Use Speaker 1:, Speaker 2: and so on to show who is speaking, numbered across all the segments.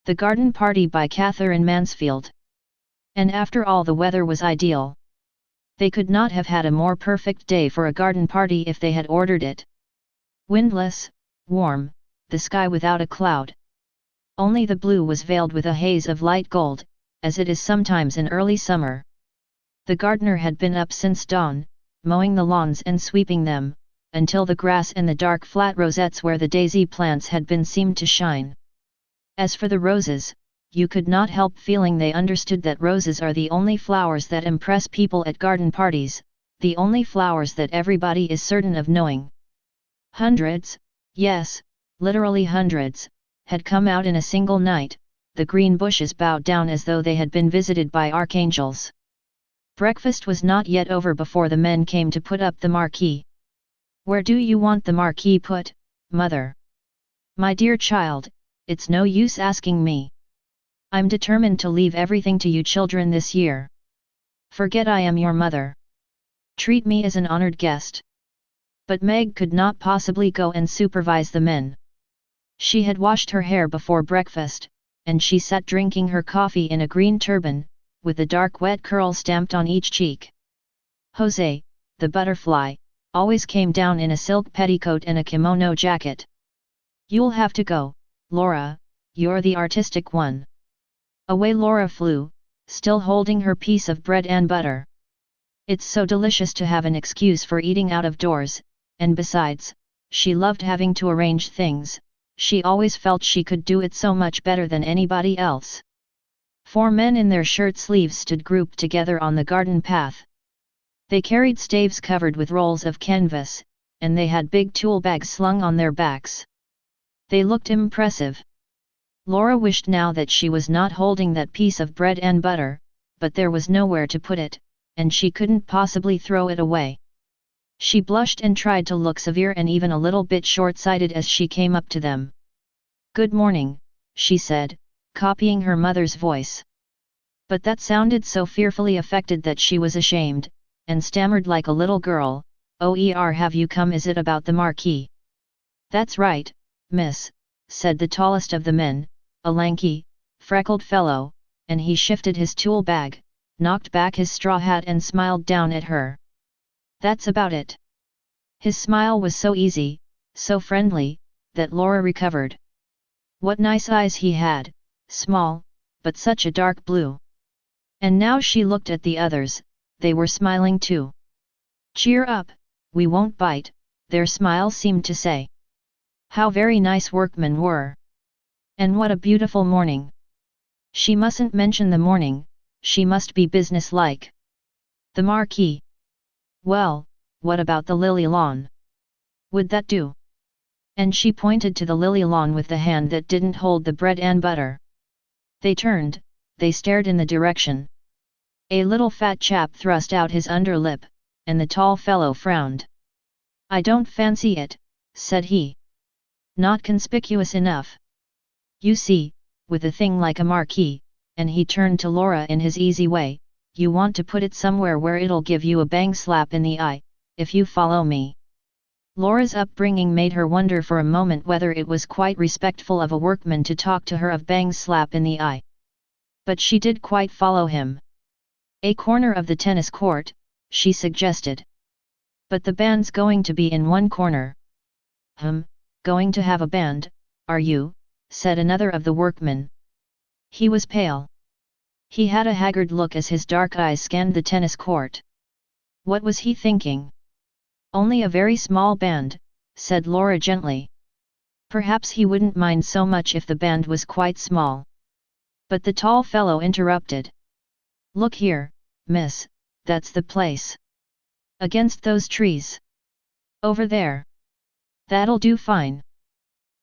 Speaker 1: The Garden Party by Katherine Mansfield. And after all, the weather was ideal. They could not have had a more perfect day for a garden party if they had ordered it. Windless, warm, the sky without a cloud. Only the blue was veiled with a haze of light gold, as it is sometimes in early summer. The gardener had been up since dawn, mowing the lawns and sweeping them, until the grass and the dark flat rosettes where the daisy plants had been seemed to shine. As for the roses, you could not help feeling they understood that roses are the only flowers that impress people at garden parties, the only flowers that everybody is certain of knowing. Hundreds, yes, literally hundreds, had come out in a single night. The green bushes bowed down as though they had been visited by archangels. Breakfast was not yet over before the men came to put up the marquee. "Where do you want the marquee put, Mother?" "My dear child, it's no use asking me. I'm determined to leave everything to you children this year. Forget I am your mother. Treat me as an honored guest." But Meg could not possibly go and supervise the men. She had washed her hair before breakfast, and she sat drinking her coffee in a green turban, with a dark wet curl stamped on each cheek. Jose, the butterfly, always came down in a silk petticoat and a kimono jacket. "You'll have to go, Laura, you're the artistic one." Away Laura flew, still holding her piece of bread and butter. It's so delicious to have an excuse for eating out of doors, and besides, she loved having to arrange things. She always felt she could do it so much better than anybody else. 4 men in their shirt sleeves stood grouped together on the garden path. They carried staves covered with rolls of canvas, and they had big tool bags slung on their backs. They looked impressive. Laura wished now that she was not holding that piece of bread and butter, but there was nowhere to put it, and she couldn't possibly throw it away. She blushed and tried to look severe and even a little bit short-sighted as she came up to them. "Good morning," she said, copying her mother's voice. But that sounded so fearfully affected that she was ashamed, and stammered like a little girl, "Have you come? Is it about the marquee?" "That's right, miss," said the tallest of the men, a lanky, freckled fellow, and he shifted his tool bag, knocked back his straw hat and smiled down at her. "That's about it." His smile was so easy, so friendly, that Laura recovered. What nice eyes he had, small, but such a dark blue. And now she looked at the others, they were smiling too. "Cheer up, we won't bite," their smiles seemed to say. How very nice workmen were. And what a beautiful morning. She mustn't mention the morning, she must be businesslike. The marquee. Well, what about the lily lawn? Would that do? And she pointed to the lily lawn with the hand that didn't hold the bread and butter. They turned, they stared in the direction. A little fat chap thrust out his underlip, and the tall fellow frowned. "I don't fancy it," said he. "Not conspicuous enough. You see, with a thing like a marquee," and he turned to Laura in his easy way, "you want to put it somewhere where it'll give you a bang slap in the eye, if you follow me." Laura's upbringing made her wonder for a moment whether it was quite respectful of a workman to talk to her of bang slap in the eye. But she did quite follow him. "A corner of the tennis court," she suggested. "But the band's going to be in one corner." "Going to have a band, are you?" said another of the workmen. He was pale. He had a haggard look as his dark eyes scanned the tennis court. What was he thinking? "Only a very small band," said Laura gently. Perhaps he wouldn't mind so much if the band was quite small. But the tall fellow interrupted. "Look here, miss, that's the place. Against those trees. Over there. That'll do fine.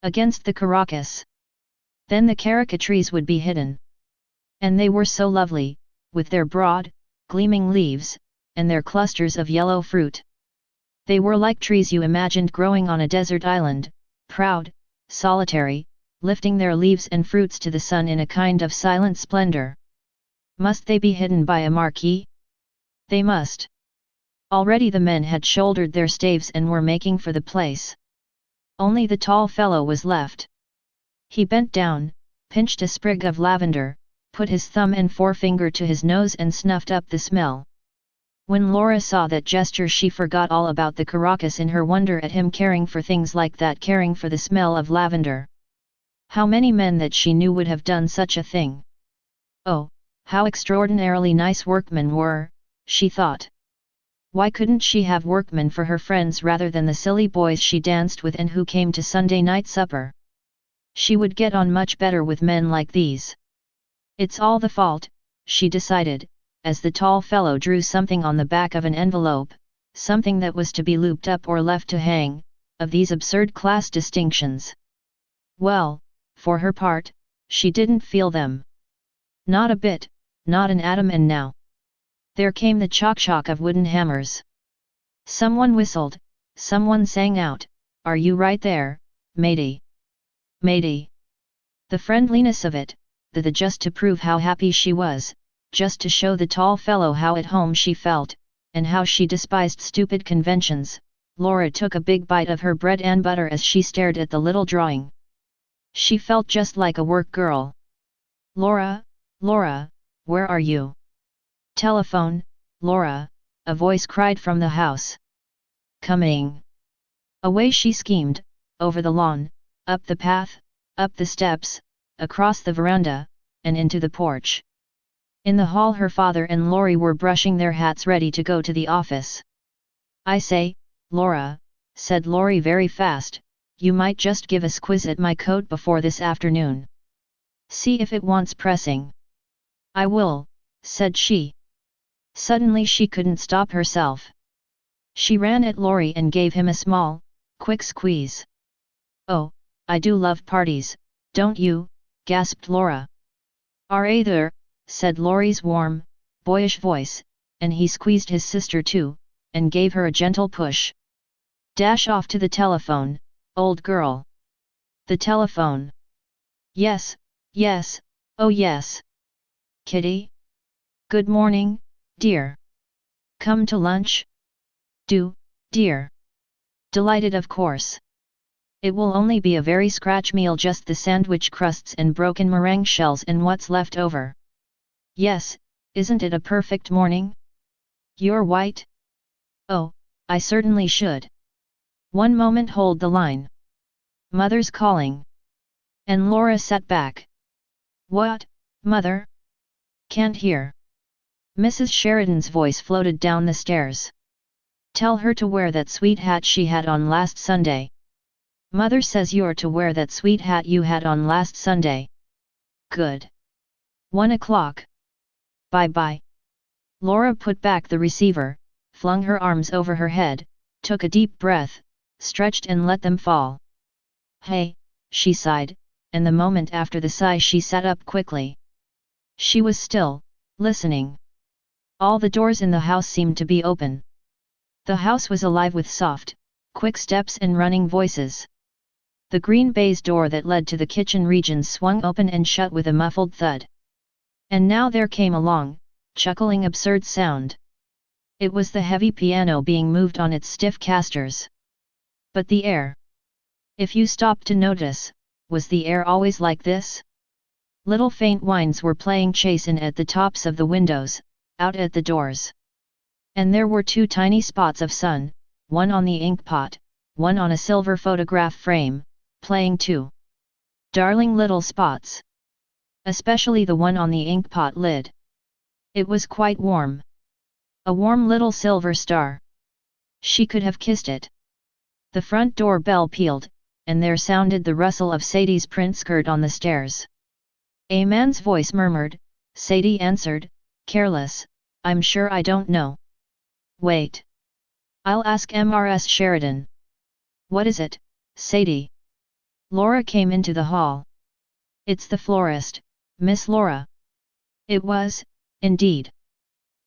Speaker 1: Against the caracas. Then the caraca trees would be hidden. And they were so lovely, with their broad, gleaming leaves, and their clusters of yellow fruit. They were like trees you imagined growing on a desert island, proud, solitary, lifting their leaves and fruits to the sun in a kind of silent splendor. Must they be hidden by a marquee? They must. Already the men had shouldered their staves and were making for the place. Only the tall fellow was left. He bent down, pinched a sprig of lavender, put his thumb and forefinger to his nose and snuffed up the smell. When Laura saw that gesture, she forgot all about the Caracas in her wonder at him caring for things like that, caring for the smell of lavender. How many men that she knew would have done such a thing? Oh, how extraordinarily nice workmen were, she thought. Why couldn't she have workmen for her friends rather than the silly boys she danced with and who came to Sunday night supper? She would get on much better with men like these. It's all the fault, she decided, as the tall fellow drew something on the back of an envelope, something that was to be looped up or left to hang, of these absurd class distinctions. Well, for her part, she didn't feel them. Not a bit, not an atom. And now there came the chock-chock of wooden hammers. Someone whistled, someone sang out, "Are you right there, matey? Matey." The friendliness of it, the just to prove how happy she was, just to show the tall fellow how at home she felt, and how she despised stupid conventions. Laura took a big bite of her bread and butter as she stared at the little drawing. She felt just like a work girl. "Laura, Laura, where are you?" "Telephone, Laura," a voice cried from the house. "Coming." Away she schemed, over the lawn, up the path, up the steps, across the veranda, and into the porch. In the hall her father and Laurie were brushing their hats ready to go to the office. "I say, Laura," said Laurie very fast, "you might just give a squiz at my coat before this afternoon. See if it wants pressing." "I will," said she. Suddenly she couldn't stop herself. She ran at Laurie and gave him a small, quick squeeze. "Oh, I do love parties, don't you?" gasped Laura. "Rather," said Laurie's warm, boyish voice, and he squeezed his sister too, and gave her a gentle push. "Dash off to the telephone, old girl." "The telephone?" "Yes, yes, oh yes." "Kitty? Good morning, dear. Come to lunch? Do, dear." "Delighted, of course. It will only be a very scratch meal, just the sandwich crusts and broken meringue shells and what's left over." "Yes, isn't it a perfect morning? You're white? Oh, I certainly should. One moment, hold the line. Mother's calling." And Laura sat back. "What, Mother? Can't hear." Mrs. Sheridan's voice floated down the stairs. "Tell her to wear that sweet hat she had on last Sunday. Mother says you're to wear that sweet hat you had on last Sunday." "Good. 1 o'clock. Bye-bye." Laura put back the receiver, flung her arms over her head, took a deep breath, stretched and let them fall. "Hey," she sighed, and the moment after the sigh she sat up quickly. She was still, listening. All the doors in the house seemed to be open. The house was alive with soft, quick steps and running voices. The green baize door that led to the kitchen regions swung open and shut with a muffled thud. And now there came a long, chuckling absurd sound. It was the heavy piano being moved on its stiff casters. But the air. If you stopped to notice, was the air always like this? Little faint whines were playing chase in at the tops of the windows, out at the doors. And there were 2 tiny spots of sun, one on the inkpot, one on a silver photograph frame, playing too. Darling little spots. Especially the one on the inkpot lid. It was quite warm. A warm little silver star. She could have kissed it. The front door bell pealed, and there sounded the rustle of Sadie's print skirt on the stairs. A man's voice murmured. Sadie answered, careless, "I'm sure I don't know. Wait. I'll ask Mrs. Sheridan." "What is it, Sadie?" Laura came into the hall. "It's the florist, Miss Laura." It was, indeed.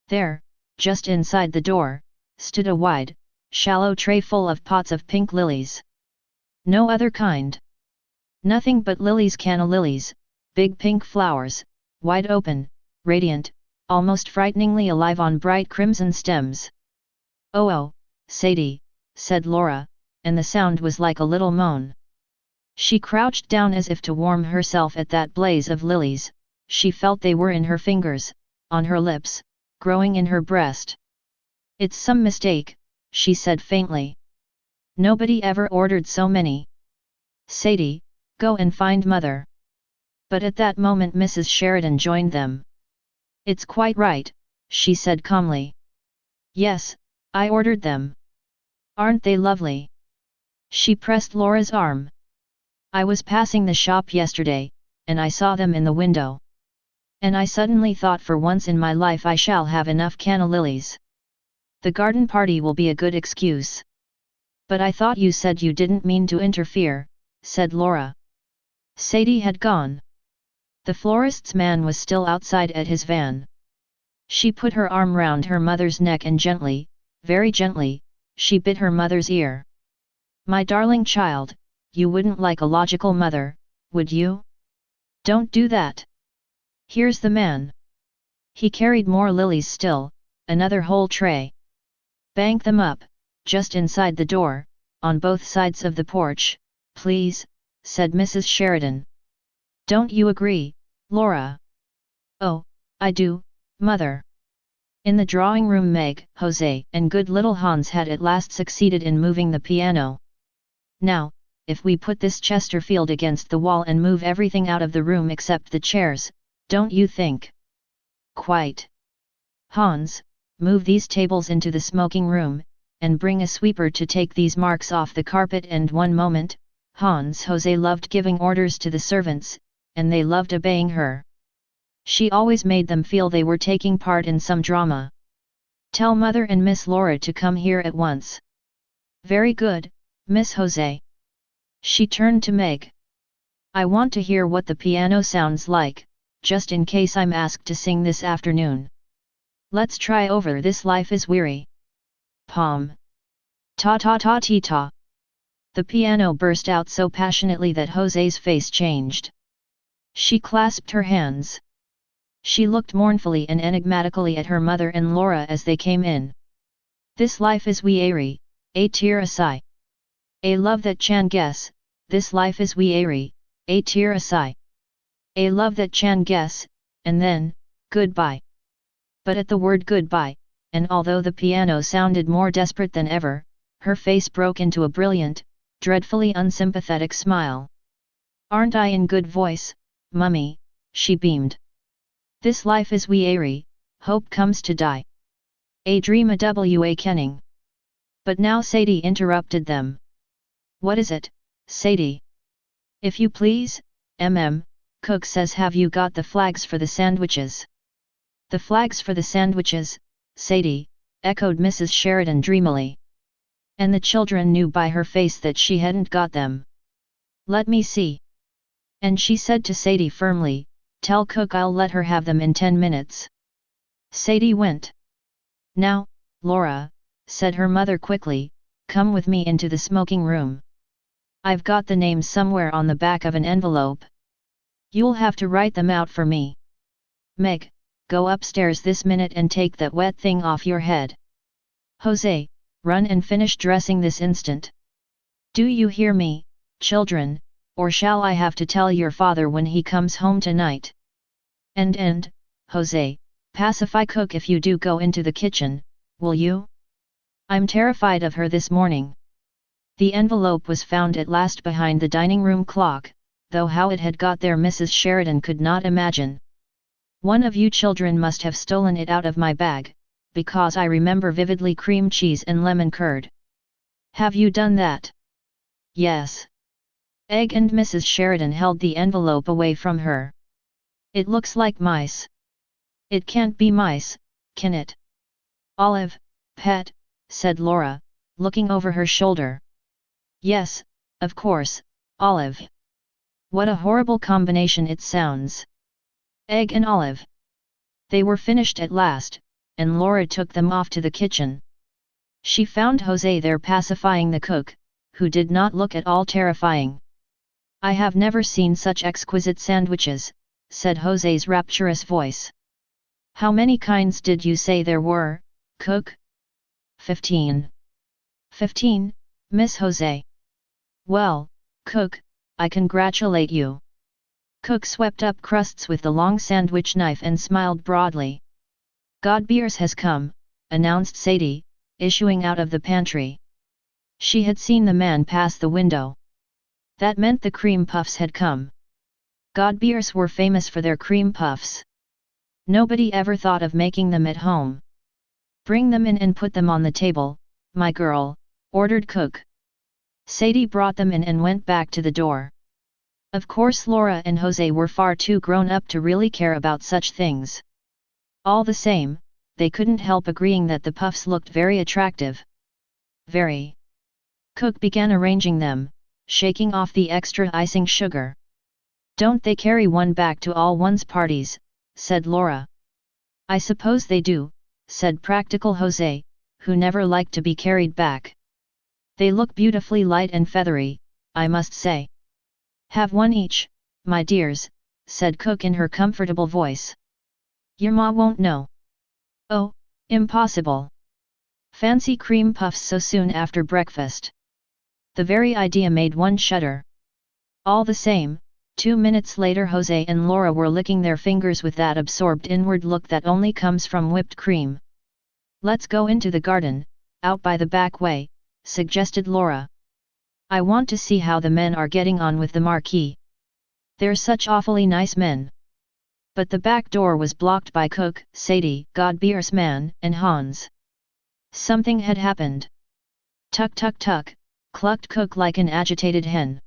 Speaker 1: There, just inside the door, stood a wide, shallow tray full of pots of pink lilies. No other kind. Nothing but lilies, canna lilies, big pink flowers, wide open, radiant, almost frighteningly alive on bright crimson stems. "Oh, Sadie," said Laura, and the sound was like a little moan. She crouched down as if to warm herself at that blaze of lilies. She felt they were in her fingers, on her lips, growing in her breast. "It's some mistake," she said faintly. "Nobody ever ordered so many. Sadie, go and find Mother." But at that moment Mrs. Sheridan joined them. "It's quite right," she said calmly. "Yes, I ordered them. Aren't they lovely?" She pressed Laura's arm. "I was passing the shop yesterday, and I saw them in the window. And I suddenly thought for once in my life I shall have enough canna lilies. The garden party will be a good excuse." "But I thought you said you didn't mean to interfere," said Laura. Sadie had gone. The florist's man was still outside at his van. She put her arm round her mother's neck and gently, very gently, she bit her mother's ear. "My darling child, you wouldn't like a logical mother, would you? Don't do that. Here's the man." He carried more lilies still, another whole tray. "Bank them up, just inside the door, on both sides of the porch, please," said Mrs. Sheridan. "Don't you agree, Laura?" "Oh, I do, Mother." In the drawing room Meg, Jose, and good little Hans had at last succeeded in moving the piano. "Now, if we put this Chesterfield against the wall and move everything out of the room except the chairs, don't you think?" "Quite. Hans, move these tables into the smoking room, and bring a sweeper to take these marks off the carpet." And one moment, Jose loved giving orders to the servants, and they loved obeying her. She always made them feel they were taking part in some drama. "Tell Mother and Miss Laura to come here at once." "Very good, Miss Jose." She turned to Meg. "I want to hear what the piano sounds like, just in case I'm asked to sing this afternoon. Let's try over this Life is Weary." Pom. Ta ta ta ti ta. The piano burst out so passionately that Jose's face changed. She clasped her hands. She looked mournfully and enigmatically at her mother and Laura as they came in. "This life is weary, a tear a sigh. A love that chan guess, this life is weary, a tear a sigh. A love that chan guess, and then, goodbye." But at the word goodbye, and although the piano sounded more desperate than ever, her face broke into a brilliant, dreadfully unsympathetic smile. "Aren't I in good voice, Mummy?" she beamed. "This life is weary, hope comes to die. A dream a wa kenning." But now Sadie interrupted them. "What is it, Sadie?" "If you please, Cook says have you got the flags for the sandwiches?" "The flags for the sandwiches, Sadie," echoed Mrs. Sheridan dreamily. And the children knew by her face that she hadn't got them. "Let me see." And she said to Sadie firmly, "Tell Cook I'll let her have them in 10 minutes. Sadie went. "Now, Laura," said her mother quickly, "come with me into the smoking room. I've got the names somewhere on the back of an envelope. You'll have to write them out for me. Meg, go upstairs this minute and take that wet thing off your head. Jose, run and finish dressing this instant. Do you hear me, children, or shall I have to tell your father when he comes home tonight? And, Jose, pacify Cook if you do go into the kitchen, will you? I'm terrified of her this morning." The envelope was found at last behind the dining room clock, though how it had got there Mrs. Sheridan could not imagine. "One of you children must have stolen it out of my bag, because I remember vividly cream cheese and lemon curd. Have you done that?" "Yes." Egg and Mrs. Sheridan held the envelope away from her. "It looks like mice." "It can't be mice, can it?" "Olive, pet," said Laura, looking over her shoulder. "Yes, of course, Olive. What a horrible combination it sounds. Egg and Olive." They were finished at last, and Laura took them off to the kitchen. She found Jose there pacifying the cook, who did not look at all terrifying. "I have never seen such exquisite sandwiches," said Jose's rapturous voice. "How many kinds did you say there were, cook?" 15. 15, Miss Jose. "Well, cook, I congratulate you. Cook swept up crusts with the long sandwich knife and smiled broadly. Godbeers has come, announced Sadie, issuing out of the pantry. She had seen the man pass the window. That meant the cream puffs had come. Godbeers were famous for their cream puffs. Nobody ever thought of making them at home. Bring them in and put them on the table, my girl, ordered Cook. Sadie brought them in and went back to the door. Of course Laura and Jose were far too grown up to really care about such things. All the same, they couldn't help agreeing that the puffs looked very attractive. Very. Cook began arranging them, shaking off the extra icing sugar. Don't they carry one back to all one's parties, said Laura. I suppose they do, said practical Jose, who never liked to be carried back. They look beautifully light and feathery, I must say. Have one each, my dears, said Cook in her comfortable voice. Your ma won't know. Oh, impossible. Fancy cream puffs so soon after breakfast. The very idea made one shudder. All the same, 2 minutes later Jose and Laura were licking their fingers with that absorbed inward look that only comes from whipped cream. Let's go into the garden, out by the back way, suggested Laura. I want to see how the men are getting on with the marquee. They're such awfully nice men. But the back door was blocked by Cook, Sadie, Godbeer's man, and Hans. Something had happened. Tuck tuck tuck, clucked Cook like an agitated hen.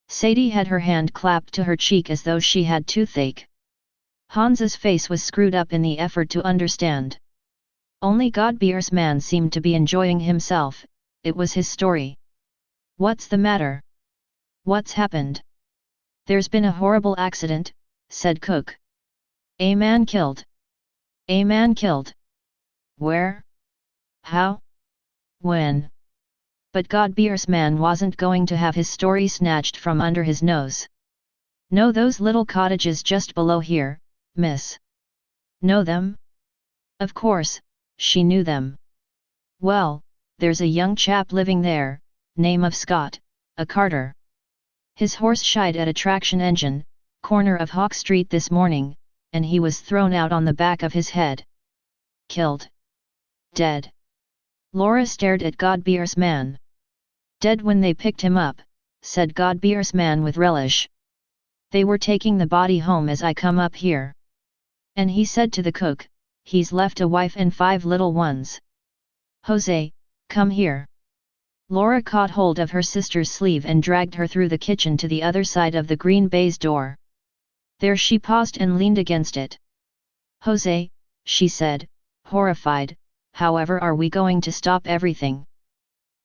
Speaker 1: Sadie had her hand clapped to her cheek as though she had toothache. Hans's face was screwed up in the effort to understand. Only Godbeer's man seemed to be enjoying himself, it was his story. What's the matter? What's happened? There's been a horrible accident, said Cook. A man killed. A man killed. Where? How? When? But Godbeer's man wasn't going to have his story snatched from under his nose. Know those little cottages just below here, miss? Know them? Of course, she knew them. Well, there's a young chap living there, name of Scott, a carter. His horse shied at a traction engine, corner of Hawk Street this morning, and he was thrown out on the back of his head. Killed. Dead. Laura stared at Godbeer's man. Dead when they picked him up, said Godbeer's man with relish. They were taking the body home as I come up here. And he said to the cook, he's left a wife and 5 little ones. Jose, come here. Laura caught hold of her sister's sleeve and dragged her through the kitchen to the other side of the green baize door. There she paused and leaned against it. Jose, she said, horrified, however are we going to stop everything?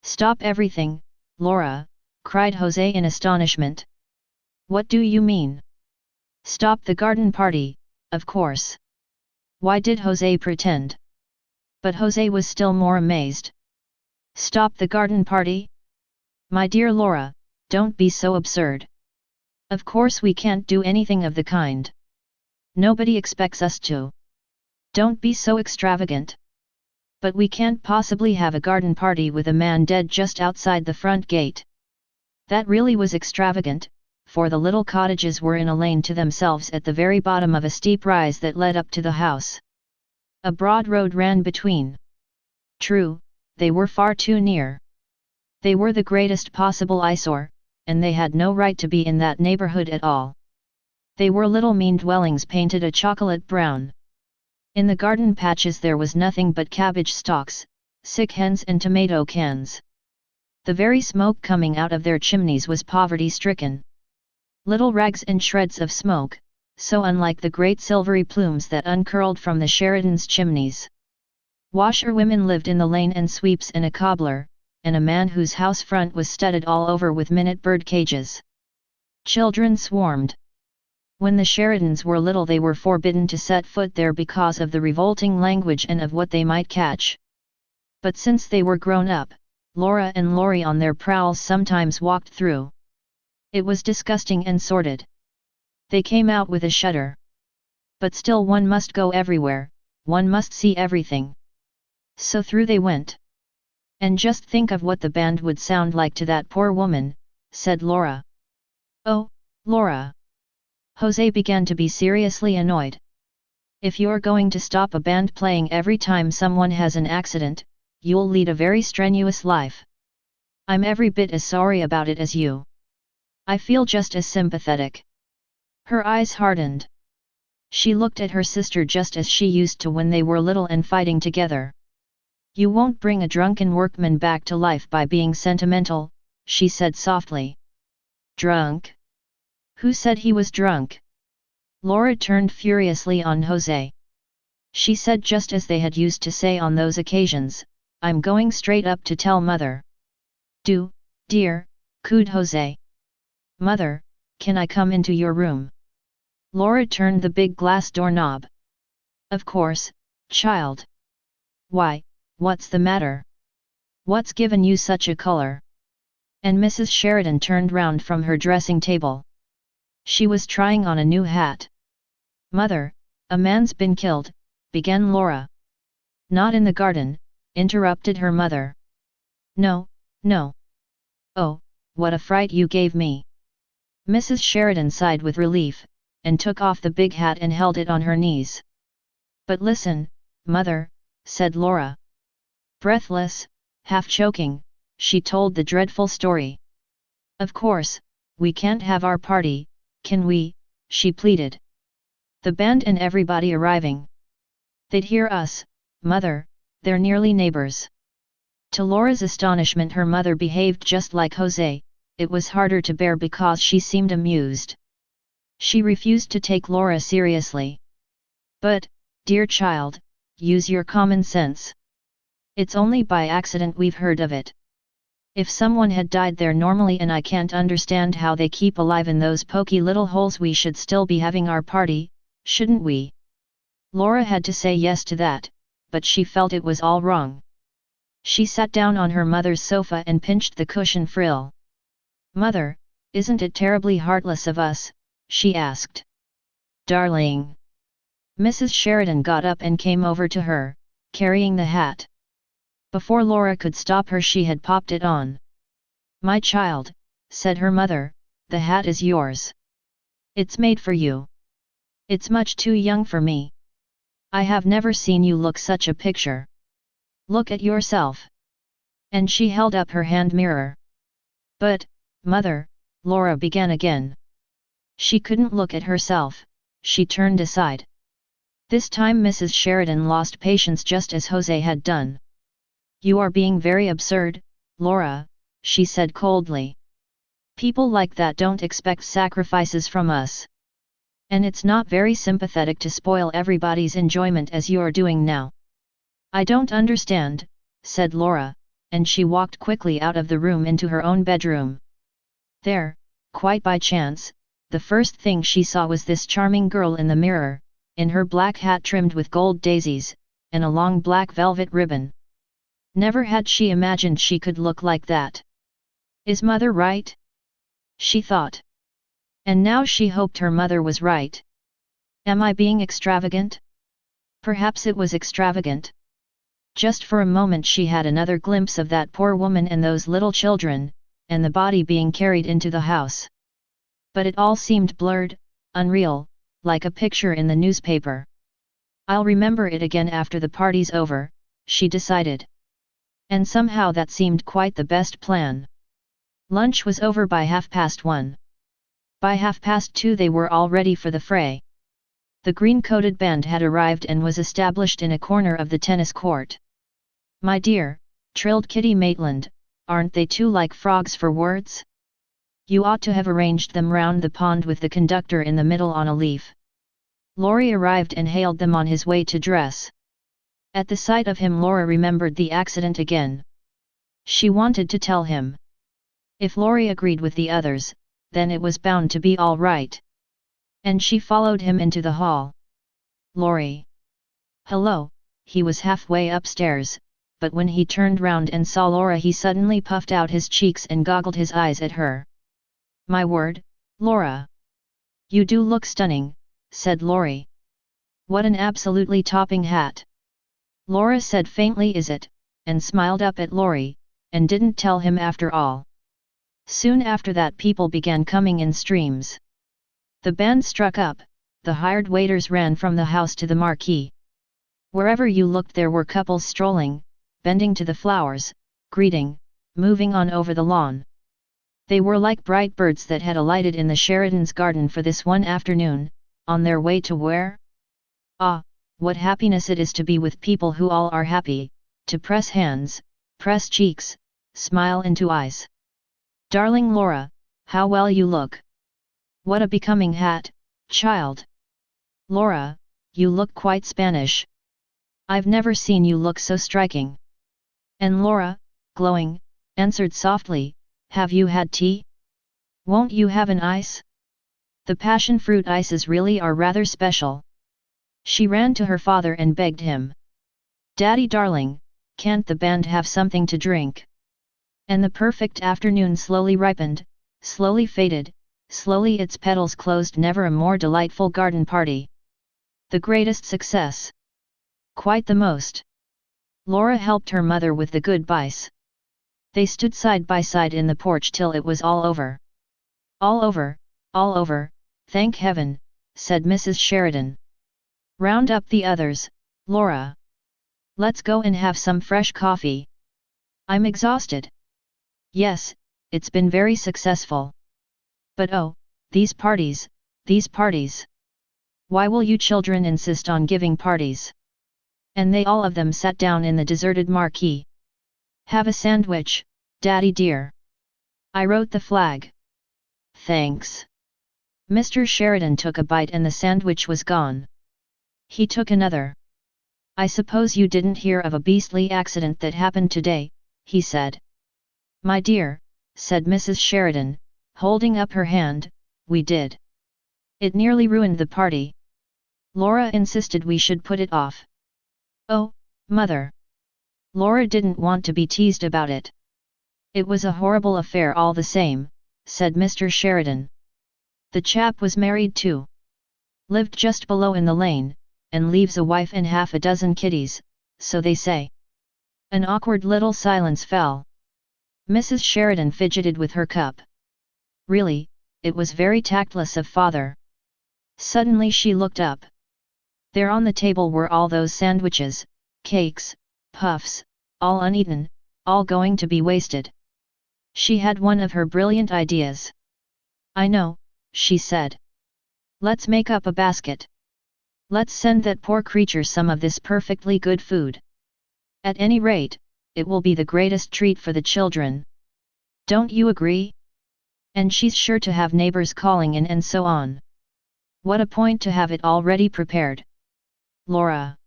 Speaker 1: Stop everything, Laura, cried Jose in astonishment. What do you mean? Stop the garden party, of course. Why did Jose pretend? But Jose was still more amazed. Stop the garden party? My dear Laura, don't be so absurd. Of course we can't do anything of the kind. Nobody expects us to. Don't be so extravagant. But we can't possibly have a garden party with a man dead just outside the front gate. That really was extravagant, for the little cottages were in a lane to themselves at the very bottom of a steep rise that led up to the house. A broad road ran between. True, they were far too near. They were the greatest possible eyesore, and they had no right to be in that neighborhood at all. They were little mean dwellings painted a chocolate brown. In the garden patches there was nothing but cabbage stalks, sick hens and tomato cans. The very smoke coming out of their chimneys was poverty-stricken. Little rags and shreds of smoke, so unlike the great silvery plumes that uncurled from the Sheridans' chimneys. Washerwomen lived in the lane and sweeps and a cobbler, and a man whose house front was studded all over with minute bird cages. Children swarmed. When the Sheridans were little they were forbidden to set foot there because of the revolting language and of what they might catch. But since they were grown up, Laura and Laurie on their prowls sometimes walked through. It was disgusting and sordid. They came out with a shudder. But still one must go everywhere, one must see everything. So through they went. And just think of what the band would sound like to that poor woman, said Laura. Oh, Laura. Jose began to be seriously annoyed. If you're going to stop a band playing every time someone has an accident, you'll lead a very strenuous life. I'm every bit as sorry about it as you. I feel just as sympathetic. Her eyes hardened. She looked at her sister just as she used to when they were little and fighting together. You won't bring a drunken workman back to life by being sentimental, she said softly. Drunk? Who said he was drunk? Laura turned furiously on Jose. She said just as they had used to say on those occasions, I'm going straight up to tell Mother. Do, dear, cooed Jose. Mother, can I come into your room? Laura turned the big glass doorknob. Of course, child. Why, what's the matter? What's given you such a color? And Mrs. Sheridan turned round from her dressing table. She was trying on a new hat. Mother, a man's been killed, began Laura. Not in the garden, interrupted her mother. No, no. Oh, what a fright you gave me. Mrs. Sheridan sighed with relief, and took off the big hat and held it on her knees. But listen, Mother, said Laura. Breathless, half choking, she told the dreadful story. Of course, we can't have our party, can we? She pleaded. The band and everybody arriving. They'd hear us, Mother, they're nearly neighbors. To Laura's astonishment, her mother behaved just like Jose. It was harder to bear because she seemed amused. She refused to take Laura seriously. But, dear child, use your common sense. It's only by accident we've heard of it. If someone had died there normally and I can't understand how they keep alive in those poky little holes, we should still be having our party, shouldn't we? Laura had to say yes to that, but she felt it was all wrong. She sat down on her mother's sofa and pinched the cushion frill. Mother, isn't it terribly heartless of us? She asked. Darling. Mrs. Sheridan got up and came over to her, carrying the hat. Before Laura could stop her, she had popped it on. My child, said her mother, the hat is yours. It's made for you. It's much too young for me. I have never seen you look such a picture. Look at yourself. And she held up her hand mirror. But, Mother, Laura began again. She couldn't look at herself, she turned aside. This time Mrs. Sheridan lost patience just as Jose had done. You are being very absurd, Laura, she said coldly. People like that don't expect sacrifices from us. And it's not very sympathetic to spoil everybody's enjoyment as you're doing now. I don't understand, said Laura, and she walked quickly out of the room into her own bedroom. There, quite by chance, the first thing she saw was this charming girl in the mirror, in her black hat trimmed with gold daisies, and a long black velvet ribbon. Never had she imagined she could look like that. Is Mother right? She thought. And now she hoped her mother was right. Am I being extravagant? Perhaps it was extravagant. Just for a moment she had another glimpse of that poor woman and those little children, and the body being carried into the house. But it all seemed blurred, unreal, like a picture in the newspaper. I'll remember it again after the party's over, she decided. And somehow that seemed quite the best plan. Lunch was over by 1:30. By 2:30 they were all ready for the fray. The green-coated band had arrived and was established in a corner of the tennis court. My dear, trilled Kitty Maitland, aren't they too like frogs for words? You ought to have arranged them round the pond with the conductor in the middle on a leaf. Laurie arrived and hailed them on his way to dress. At the sight of him Laura remembered the accident again. She wanted to tell him. If Laurie agreed with the others, then it was bound to be all right. And she followed him into the hall. Laurie. Hello, he was halfway upstairs, but when he turned round and saw Laura he suddenly puffed out his cheeks and goggled his eyes at her. My word, Laura. You do look stunning, said Laurie. What an absolutely topping hat. Laura said faintly, is it, and smiled up at Laurie, and didn't tell him after all. Soon after that people began coming in streams. The band struck up, the hired waiters ran from the house to the marquee. Wherever you looked there were couples strolling, bending to the flowers, greeting, moving on over the lawn. They were like bright birds that had alighted in the Sheridans' garden for this one afternoon, on their way to where? Ah, what happiness it is to be with people who all are happy, to press hands, press cheeks, smile into eyes. Darling Laura, how well you look! What a becoming hat, child! Laura, you look quite Spanish. I've never seen you look so striking. And Laura, glowing, answered softly, have you had tea? Won't you have an ice? The passion fruit ices really are rather special. She ran to her father and begged him. Daddy darling, can't the band have something to drink? And the perfect afternoon slowly ripened, slowly faded, slowly its petals closed. Never a more delightful garden party. The greatest success. Quite the most. Laura helped her mother with the goodbyes. They stood side by side in the porch till it was all over. All over, thank heaven, said Mrs. Sheridan. Round up the others, Laura. Let's go and have some fresh coffee. I'm exhausted. Yes, it's been very successful. But oh, these parties, these parties. Why will you children insist on giving parties? And they all of them sat down in the deserted marquee. Have a sandwich, Daddy dear. I wrote the flag. Thanks. Mr. Sheridan took a bite and the sandwich was gone. He took another. I suppose you didn't hear of a beastly accident that happened today, he said. My dear, said Mrs. Sheridan, holding up her hand, we did. It nearly ruined the party. Laura insisted we should put it off. Oh, mother. Laura didn't want to be teased about it. It was a horrible affair all the same, said Mr. Sheridan. The chap was married too. Lived just below in the lane, and leaves a wife and half a dozen kiddies, so they say. An awkward little silence fell. Mrs. Sheridan fidgeted with her cup. Really, it was very tactless of father. Suddenly she looked up. There on the table were all those sandwiches, cakes, puffs, all uneaten, all going to be wasted. She had one of her brilliant ideas. I know, she said. Let's make up a basket. Let's send that poor creature some of this perfectly good food. At any rate, it will be the greatest treat for the children. Don't you agree? And she's sure to have neighbors calling in and so on. What a point to have it already prepared. Laura.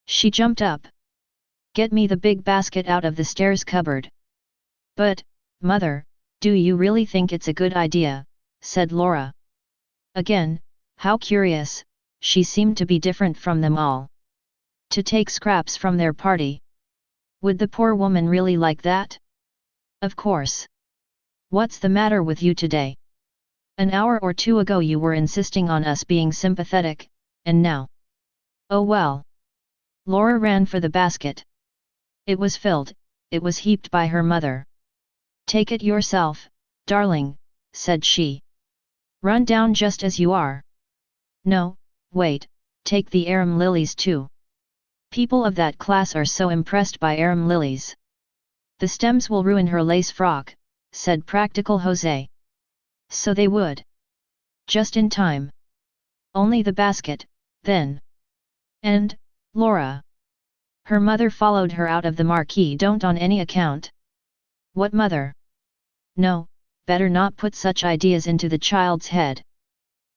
Speaker 1: She jumped up. Get me the big basket out of the stairs cupboard. But, mother, do you really think it's a good idea? Said Laura. Again, how curious, she seemed to be different from them all. To take scraps from their party. Would the poor woman really like that? Of course. What's the matter with you today? An hour or two ago you were insisting on us being sympathetic, and now? Oh well. Laura ran for the basket. It was filled, it was heaped by her mother. Take it yourself, darling, said she. Run down just as you are. No, wait, take the arum lilies too. People of that class are so impressed by arum lilies. The stems will ruin her lace frock, said practical Jose. So they would. Just in time. Only the basket, then. And, Laura. Her mother followed her out of the marquee. Don't on any account. What mother? No, better not put such ideas into the child's head.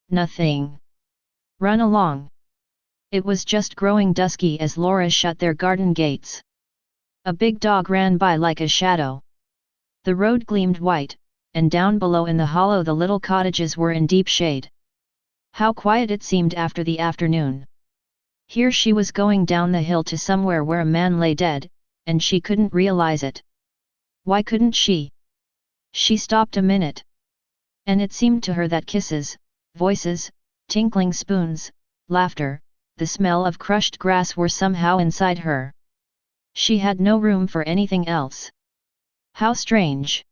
Speaker 1: Nothing. Run along. It was just growing dusky as Laura shut their garden gates. A big dog ran by like a shadow. The road gleamed white, and down below in the hollow the little cottages were in deep shade. How quiet it seemed after the afternoon. Here she was going down the hill to somewhere where a man lay dead, and she couldn't realize it. Why couldn't she? She stopped a minute. And it seemed to her that kisses, voices, tinkling spoons, laughter, the smell of crushed grass were somehow inside her. She had no room for anything else. How strange!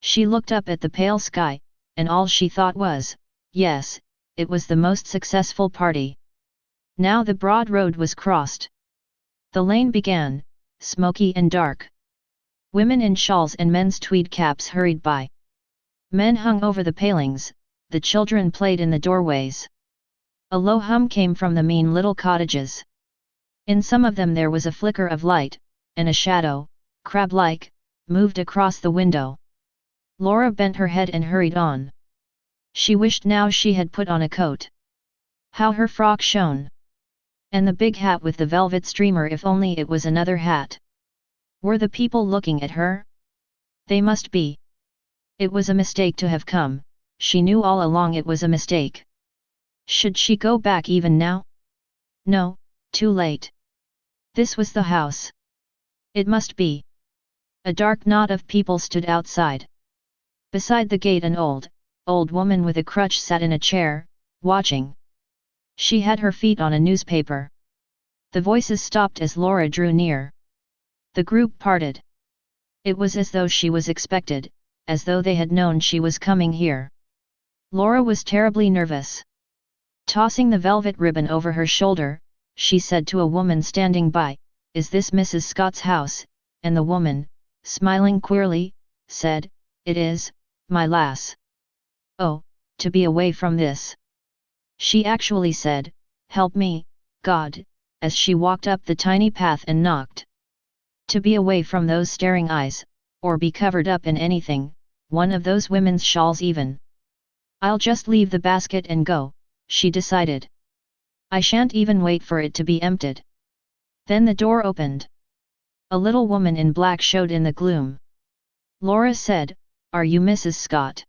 Speaker 1: She looked up at the pale sky, and all she thought was, yes, it was the most successful party. Now the broad road was crossed. The lane began, smoky and dark. Women in shawls and men's tweed caps hurried by. Men hung over the palings, the children played in the doorways. A low hum came from the mean little cottages. In some of them there was a flicker of light, and a shadow, crab-like, moved across the window. Laura bent her head and hurried on. She wished now she had put on a coat. How her frock shone! And the big hat with the velvet streamer, if only it was another hat. Were the people looking at her? They must be. It was a mistake to have come, she knew all along it was a mistake. Should she go back even now? No, too late. This was the house. It must be. A dark knot of people stood outside. Beside the gate an old woman with a crutch sat in a chair, watching. She had her feet on a newspaper. The voices stopped as Laura drew near. The group parted. It was as though she was expected, as though they had known she was coming here. Laura was terribly nervous. Tossing the velvet ribbon over her shoulder, she said to a woman standing by, "Is this Mrs. Scott's house?" And the woman, smiling queerly, said, "It is, my lass." "Oh, to be away from this!" She actually said, "Help me, God," as she walked up the tiny path and knocked. To be away from those staring eyes, or be covered up in anything, one of those women's shawls even. "I'll just leave the basket and go," she decided. "I shan't even wait for it to be emptied." Then the door opened. A little woman in black showed in the gloom. Laura said, "Are you Mrs. Scott?"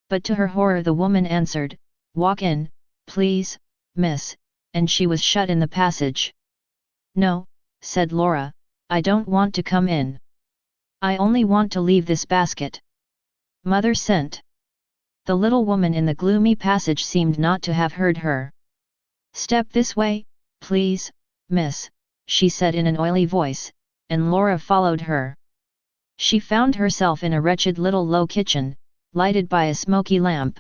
Speaker 1: But to her horror the woman answered, "Walk in, please, miss," and she was shut in the passage. "No," said Laura, "I don't want to come in. I only want to leave this basket. Mother sent." The little woman in the gloomy passage seemed not to have heard her. "Step this way, please, miss," she said in an oily voice, and Laura followed her. She found herself in a wretched little low kitchen, lighted by a smoky lamp.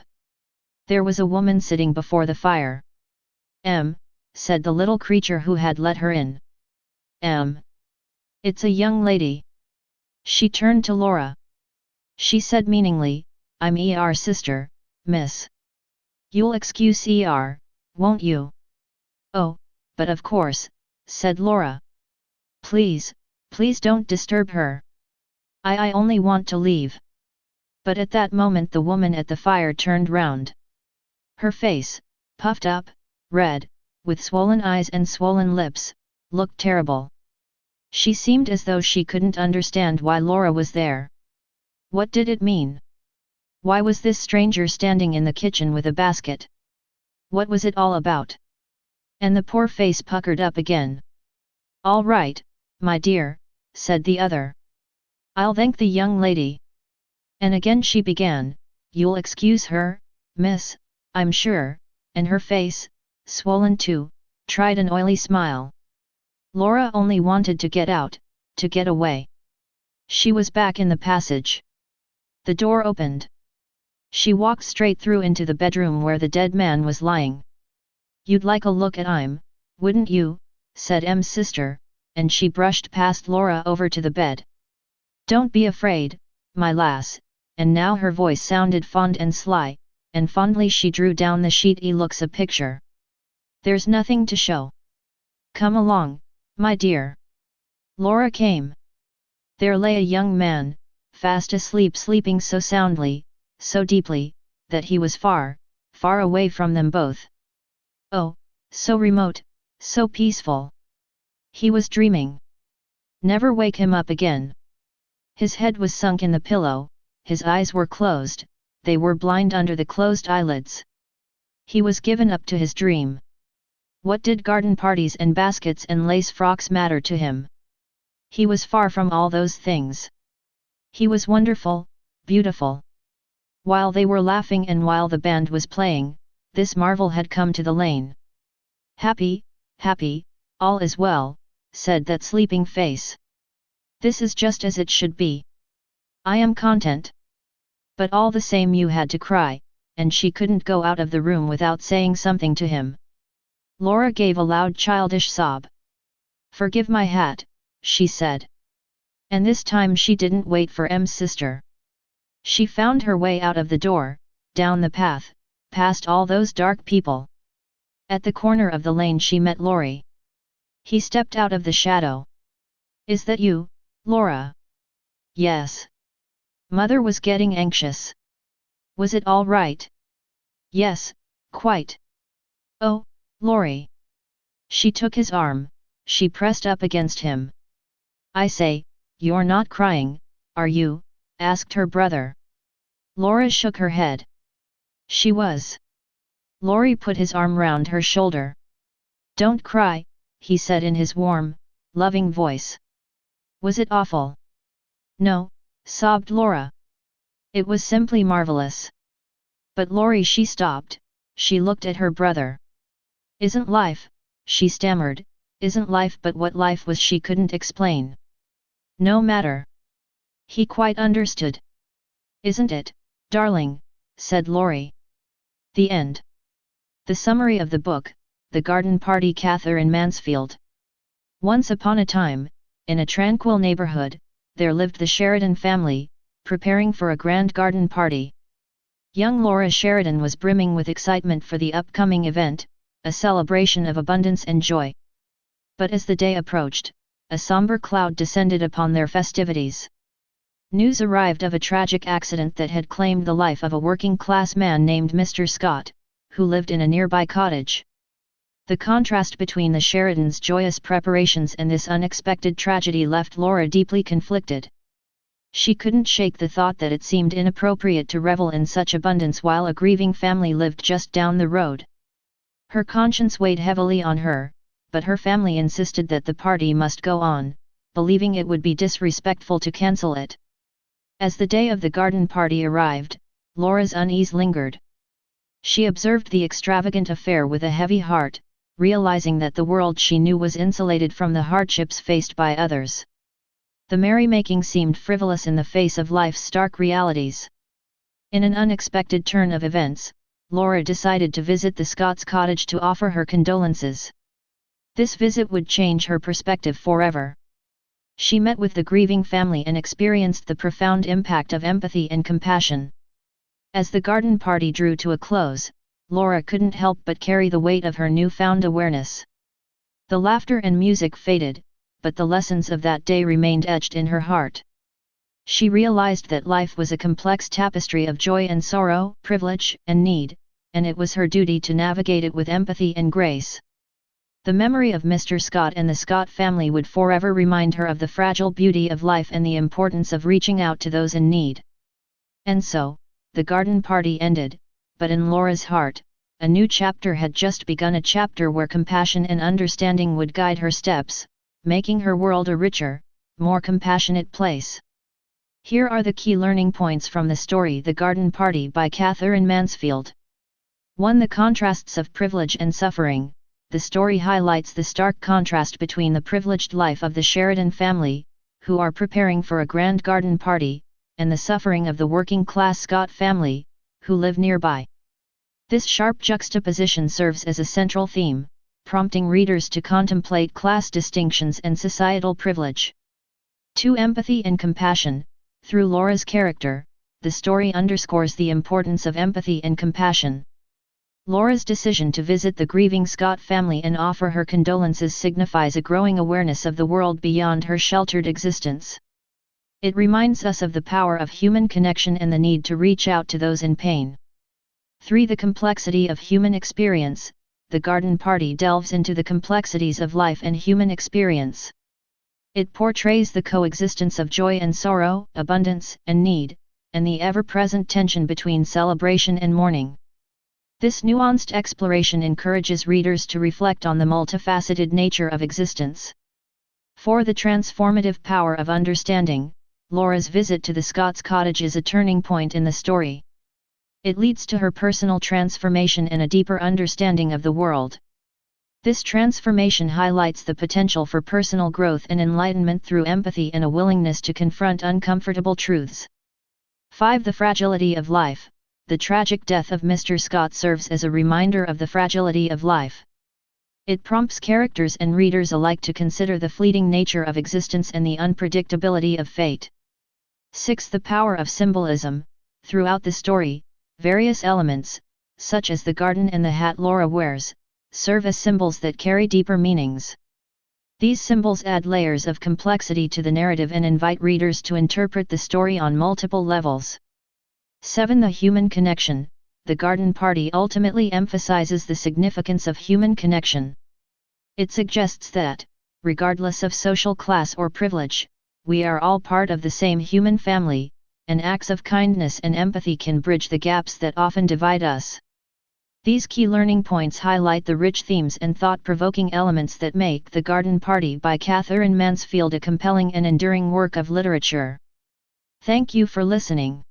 Speaker 1: There was a woman sitting before the fire. Said the little creature who had let her in. It's a young lady." She turned to Laura. She said meaningly, "I'm ER sister, miss. You'll excuse ER, won't you?" "Oh, but of course," said Laura. Please don't disturb her. I only want to leave." But at that moment the woman at the fire turned round. Her face, puffed up, red, with swollen eyes and swollen lips, looked terrible. She seemed as though she couldn't understand why Laura was there. What did it mean? Why was this stranger standing in the kitchen with a basket? What was it all about? And the poor face puckered up again. "All right, my dear," said the other. "I'll thank the young lady." And again she began, "You'll excuse her, miss, I'm sure," and her face, swollen too, tried an oily smile. Laura only wanted to get out, to get away. She was back in the passage. The door opened. She walked straight through into the bedroom where the dead man was lying. "You'd like a look at him, wouldn't you?" said M's sister, and she brushed past Laura over to the bed. "Don't be afraid, my lass," and now her voice sounded fond and sly, and fondly she drew down the sheet. "E looks a picture. There's nothing to show. Come along, my dear." Laura came. There lay a young man, fast asleep, sleeping so soundly, so deeply, that he was far, far away from them both. Oh, so remote, so peaceful. He was dreaming. Never wake him up again. His head was sunk in the pillow, his eyes were closed, they were blind under the closed eyelids. He was given up to his dream. What did garden parties and baskets and lace frocks matter to him? He was far from all those things. He was wonderful, beautiful. While they were laughing and while the band was playing, this marvel had come to the lane. "Happy, happy, all is well," said that sleeping face. "This is just as it should be. I am content." But all the same you had to cry, and she couldn't go out of the room without saying something to him. Laura gave a loud childish sob. "Forgive my hat," she said. And this time she didn't wait for M's sister. She found her way out of the door, down the path, past all those dark people. At the corner of the lane she met Laurie. He stepped out of the shadow. "Is that you, Laura?" "Yes." Mother was getting anxious. "Was it all right?" "Yes, quite." "Oh, Laurie." She took his arm, she pressed up against him. "I say, you're not crying, are you?" asked her brother. Laura shook her head. She was. Laurie put his arm round her shoulder. "Don't cry," he said in his warm, loving voice. "Was it awful?" "No," sobbed Laura. "It was simply marvelous." "But Laurie," she stopped, she looked at her brother. "Isn't life," she stammered, "isn't life, but what life was she couldn't explain." "No matter." He quite understood. "Isn't it, darling?" said Laurie. The end. The summary of the book, The Garden Party. Katherine Mansfield. Once upon a time, in a tranquil neighborhood, there lived the Sheridan family, preparing for a grand garden party. Young Laura Sheridan was brimming with excitement for the upcoming event, a celebration of abundance and joy. But as the day approached, a somber cloud descended upon their festivities. News arrived of a tragic accident that had claimed the life of a working-class man named Mr. Scott, who lived in a nearby cottage. The contrast between the Sheridans' joyous preparations and this unexpected tragedy left Laura deeply conflicted. She couldn't shake the thought that it seemed inappropriate to revel in such abundance while a grieving family lived just down the road. Her conscience weighed heavily on her, but her family insisted that the party must go on, believing it would be disrespectful to cancel it. As the day of the garden party arrived, Laura's unease lingered. She observed the extravagant affair with a heavy heart, realizing that the world she knew was insulated from the hardships faced by others. The merrymaking seemed frivolous in the face of life's stark realities. In an unexpected turn of events, Laura decided to visit the Scots' cottage to offer her condolences. This visit would change her perspective forever. She met with the grieving family and experienced the profound impact of empathy and compassion. As the garden party drew to a close, Laura couldn't help but carry the weight of her newfound awareness. The laughter and music faded, but the lessons of that day remained etched in her heart. She realized that life was a complex tapestry of joy and sorrow, privilege and need, and it was her duty to navigate it with empathy and grace. The memory of Mr. Scott and the Scott family would forever remind her of the fragile beauty of life and the importance of reaching out to those in need. And so, the garden party ended, but in Laura's heart, a new chapter had just begun, a chapter where compassion and understanding would guide her steps, making her world a richer, more compassionate place. Here are the key learning points from the story The Garden Party by Katherine Mansfield. 1. The contrasts of privilege and suffering. The story highlights the stark contrast between the privileged life of the Sheridan family, who are preparing for a grand garden party, and the suffering of the working-class Scott family, who live nearby. This sharp juxtaposition serves as a central theme, prompting readers to contemplate class distinctions and societal privilege. 2. Empathy and compassion. Through Laura's character, the story underscores the importance of empathy and compassion. Laura's decision to visit the grieving Scott family and offer her condolences signifies a growing awareness of the world beyond her sheltered existence. It reminds us of the power of human connection and the need to reach out to those in pain. 3. The complexity of human experience. The Garden Party delves into the complexities of life and human experience. It portrays the coexistence of joy and sorrow, abundance and need, and the ever-present tension between celebration and mourning. This nuanced exploration encourages readers to reflect on the multifaceted nature of existence. 4. The transformative power of understanding. Laura's visit to the Scots' cottage is a turning point in the story. It leads to her personal transformation and a deeper understanding of the world. This transformation highlights the potential for personal growth and enlightenment through empathy and a willingness to confront uncomfortable truths. 5. The fragility of life. The tragic death of Mr. Scott serves as a reminder of the fragility of life. It prompts characters and readers alike to consider the fleeting nature of existence and the unpredictability of fate. 6. The power of symbolism. Throughout the story, various elements, such as the garden and the hat Laura wears, serve as symbols that carry deeper meanings. These symbols add layers of complexity to the narrative and invite readers to interpret the story on multiple levels. 7. The human connection. The garden party ultimately emphasizes the significance of human connection. It suggests that, regardless of social class or privilege, we are all part of the same human family, and acts of kindness and empathy can bridge the gaps that often divide us. These key learning points highlight the rich themes and thought-provoking elements that make The Garden Party by Katherine Mansfield a compelling and enduring work of literature. Thank you for listening.